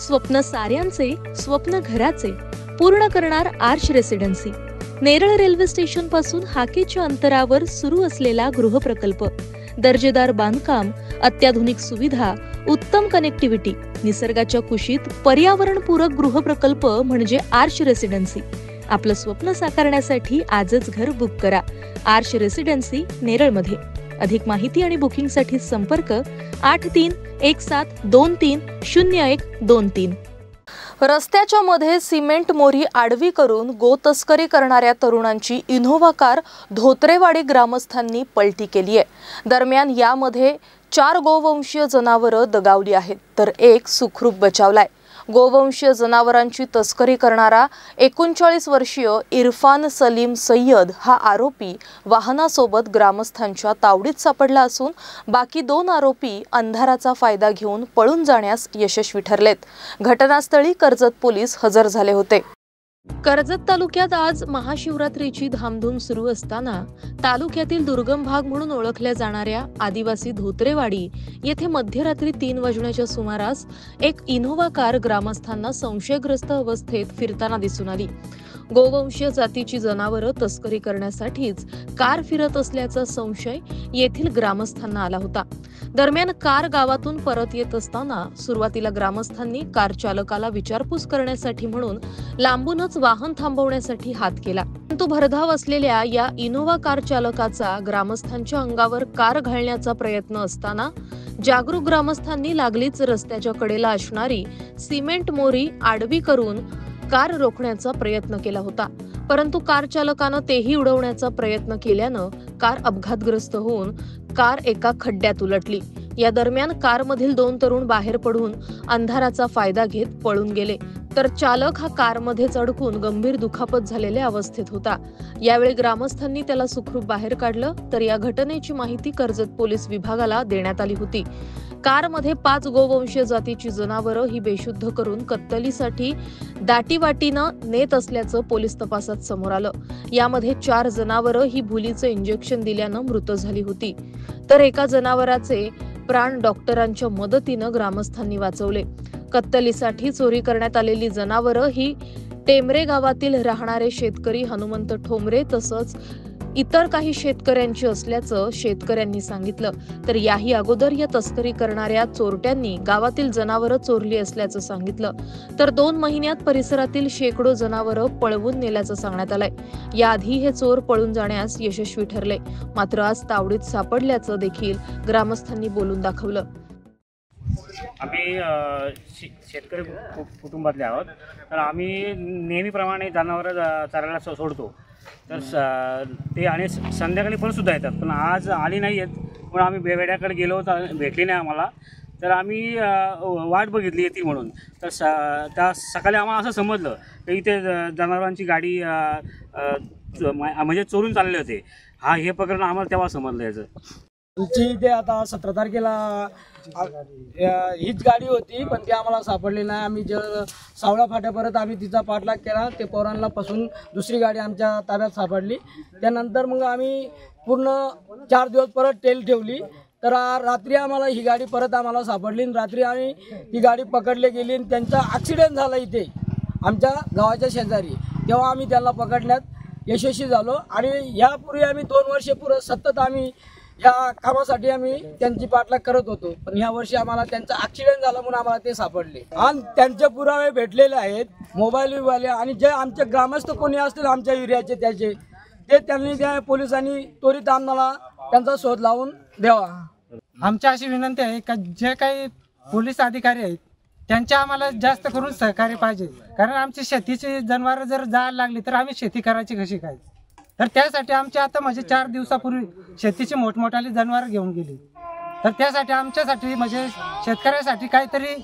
स्वप्न साऱ्यांचे, स्वप्न घराचे पूर्ण करणार arch residency. Neral railway station पासून हाकेच्या अंतरावर सुरू असलेला गृहप्रकल्प, दर्जेदार बांधकाम, अत्याधुनिक सुविधा, उत्तम कनेक्टिव्हिटी, निसर्गाच्या कुशीत पर्यावरणपूरक गृहप्रकल्प म्हणजे आर्च रेसिडेन्सी। आपलं स्वप्न साकारण्यासाठी आजच घर बुक करा। आर्च रेसिडेन्सी नेरळमध्ये। अधिक माहिती आणि बुकिंगसाठी संपर्क 8317230123। रस्त्याच्या मध्ये सिमेंट मोरी आडवी करून गोतस्करी करणाऱ्या तरुणांची इनोव्हा कार धोत्रेवाडी ग्रामस्थांनी पलटी केली आहे। दरम्यान यामध्ये 4 गोवंशीय जनावरं दगावली आहेत तर एक सुखरूप बचावलाय। गोवंशीय जनावरांची तस्करी करणारा 39 वर्षीय इरफान सलीम सय्यद हा आरोपी वाहनासोबत ग्रामस्थांच्या तावडीत सापडला असून बाकी 2 आरोपी अंधाराचा फायदा घेऊन पळून जाण्यास यशस्वी ठरलेत। घटनास्थळी कर्जत पोलीस हजर झाले होते। कर्जत तालुक्यात आज महाशिवरात्रीची धामधूम सुरू असताना तालुक्यातील दुर्गम भाग म्हणून ओळखल्या जाणाऱ्या आदिवासी धोत्रेवाडी येथे मध्यरात्री 3 वाजण्याच्या सुमारास एक इनोव्हा कार ग्रामस्थांना संशयग्रस्त अवस्थेत फिरताना दिसून आली। गोवंशीय जातीची जनावरं तस्करी करण्यासाठीच कार फिरत असल्याचा संशय येथील ग्रामस्थांना आला होता। दरम्यान कार गावातून परत येत असताना सुरुवातीला ग्रामस्थांनी कार चालकाला विचारपूस करण्यासाठी म्हणून लांबूनच वाहन थांबवण्यासाठी हात केला, परंतु भरधाव असलेल्या या इनोव्हा कार चालकाचा ग्रामस्थांच्या अंगावर कार घालण्याचा प्रयत्न असताना जागरूक ग्रामस्थांनी लागलीच रस्त्याच्या कडेला असणारी सिमेंट मोरी आडवी करून कार रोखण्याचा प्रयत्न केला होता, परंतु कार चालकानं तेही उडवण्याचा प्रयत्न केल्यानं कार अपघातग्रस्त होऊन कार एका खड्ड्यात उलटली। या दरम्यान कारमधील 2 तरुण बाहेर पडून अंधाराचा फायदा घेत पळून गेले, तर चालक हा कारमध्येच अडकून गंभीर दुखापत झालेल्या अवस्थेत होता। यावेळी ग्रामस्थांनी त्याला सुखरूप बाहेर काढलं, तर या घटनेची माहिती कर्जत पोलीस विभागाला देण्यात आली होती। कारमध्ये 5 गोवंशीय जातीची जनावरं ही बेशुद्ध करून कत्तलीसाठी दाटीवाटीनं नेत असल्याचं पोलीस तपासात समोर आलं। यामध्ये 4 जनावरं ही भुलीचं इंजेक्शन दिल्यानं मृत झाली होती, तर एका जनावराचे प्राण डॉक्टरांच्या मदतीनं ग्रामस्थांनी वाचवले। कत्तलीसाठी चोरी करण्यात आलेली जनावरं ही टेमरे गावातील राहणारे शेतकरी हनुमंत ठोंबरे तसंच इतर काही शेतकऱ्यांची असल्याचं शेतकऱ्यांनी सांगितलं, तर याही अगोदर या तस्करी करणाऱ्या चोरट्यांनी गावातील जनावरं चोरली असल्याचं सांगितलं, तर 2 महिन्यात परिसरातील शेकडो जनावरं पळवून नेल्याचं सांगण्यात आलंय। याआधी हे चोर पळून जाण्यास यशस्वी ठरले, मात्र आज तावडीत सापडल्याचं देखील ग्रामस्थांनी बोलून दाखवलं। आम्ही शेतकरी कुटुंबातले आहोत, तर आम्ही नेहमीप्रमाणे जनावरं चरायला सोडतो, तर ते आणि संध्याकाळी पण सुद्धा येतात, पण आज आली नाही आहेत म्हणून आम्ही बेवेड्याकडे गेलो तर भेटली नाही आम्हाला, तर आम्ही वाट बघितली येते म्हणून। तर त्या सकाळी आम्हाला असं समजलं की इथे जनावरांची गाडी म्हणजे चोरून चालले होते। हे प्रकरण आम्हाला तेव्हा समजलं। याचं आमची इथे आता 17 तारखेला हीच गाडी होती, पण ती आम्हाला सापडली नाही। आम्ही सावळा फाट्यापर्यंत आम्ही तिचा पाठलाग केला, ते पोरांना पासून दुसरी गाडी आमच्या ताब्यात सापडली। त्यानंतर मग आम्ही पूर्ण 4 दिवस परत टेल ठेवली, तर रात्री आम्हाला ही गाडी परत आम्हाला सापडली। रात्री आम्ही ही गाडी पकडली गेली आणि त्यांचा ॲक्सिडेंट झाला इथे आमच्या गावाच्या शेजारी, तेव्हा आम्ही त्यांना पकडण्यात यशस्वी झालो। आणि यापूर्वी आम्ही 2 वर्षे पूर्ण सतत आम्ही या कामासाठी आम्ही त्यांची पाठलाग करत होतो, पण या वर्षी आम्हाला त्यांचा ॲक्सिडेंट झाला म्हणून आम्हाला ते सापडले आणि त्यांचे पुरावे भेटलेले आहेत, मोबाईल आणि जे आमचे ग्रामस्थ कोणी असतील आमच्या एरियाचे त्याचे ते त्यांनी त्या पोलिसांनी त्वरित आम्हाला त्यांचा शोध लावून द्यावा। आमची अशी विनंती आहे की जे काही पोलीस अधिकारी आहेत त्यांच्या आम्हाला जास्त करून सहकार्य पाहिजे, कारण आमची शेतीची जनावरं जर जायला लागली तर आम्ही शेती करायची कशी काय, तर त्यासाठी आमच्या आता म्हणजे 4 दिवसापूर्वी शेतीची मोठमोठाली जनावरं घेऊन गेली, तर त्यासाठी आमच्यासाठी म्हणजे शेतकऱ्यासाठी काहीतरी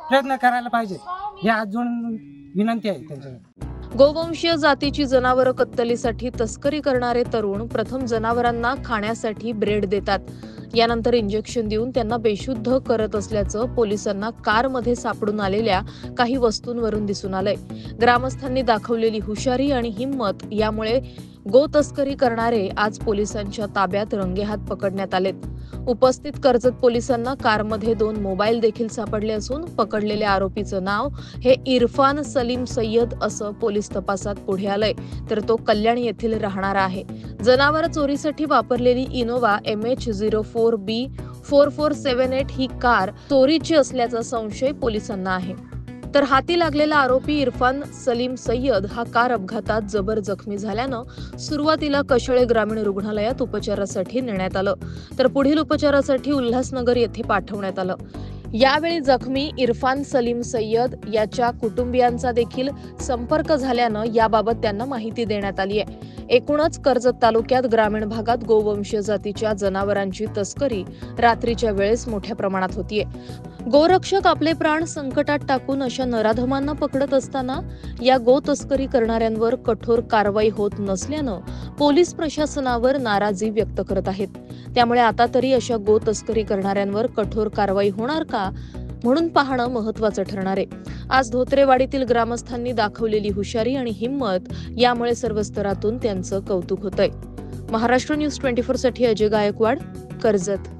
प्रयत्न करायला पाहिजे, ही अजून विनंती आहे त्यांच्याकडे। गोवंशीय जातीची जनावरं कत्तलीसाठी तस्करी करणारे तरुण प्रथम जनावरांना खाण्यासाठी ब्रेड देतात। यानंतर इंजेक्शन देऊन त्यांना बेशुद्ध करत असल्याचं पोलिसांना कारमध्ये सापडून आलेल्या काही वस्तूंवरून दिसून आलंय. ग्रामस्थांनी दाखवलेली हुशारी आणि हिंमत यामुळे गो तस्करी करणारे आज पोलिसांच्या ताब्यात रंगेहात पकडण्यात आलेत. उपस्थित कर्जत पोलिसांना कारमध्ये 2 मोबाईल देखील सापडले असून पकडलेल्या आरोपीचं नाव हे इरफान सलीम सय्यद असं पोलीस तपासात पुढे आलंय. तर तो कल्याण येथील राहणारा आहे. जनावर चोरीसाठी वापरलेली इनोवा MH04B4478 ही कार चोरीची असल्याचा संशय पोलिसांना आहे. तर हाती लागलेला आरोपी इरफान सलीम सय्यद हा कार अपघातात जबर जखमी झाल्यानं सुरुवातीला कशळे ग्रामीण रुग्णालयात उपचारासाठी नेण्यात आलं. तर पुढील उपचारासाठी उल्हासनगर येथे पाठवण्यात आलं. यावेळी जखमी इरफान सलीम सय्यद याच्या कुटुंबियांचा देखील संपर्क झाल्यानं याबाबत त्यांना माहिती देण्यात आली आहे. एकूणच कर्जत तालुक्यात ग्रामीण भागात गोवंशीय जातीच्या जनावरांची तस्करी रात्रीच्या वेळेस मोठ्या प्रमाणात होतीये. गोरक्षक आपले प्राण संकटात टाकून अशा नराधमांना पकडत असताना या गो तस्करी करणाऱ्यांवर कठोर कारवाई होत नसल्यानं पोलीस प्रशासनावर नाराजी व्यक्त करत आहेत. त्यामुळे आता तरी अशा गो तस्करी करणाऱ्यांवर कठोर कारवाई होणार का म्हणून पाहणं महत्त्वाचं ठरणार आहे. आज धोत्रेवाडीतील ग्रामस्थांनी दाखवलेली हुशारी आणि हिंमत यामुळे सर्व स्तरातून त्यांचं कौतुक होतंय. महाराष्ट्र न्यूज 24 साठी अजय गायकवाड, कर्जत.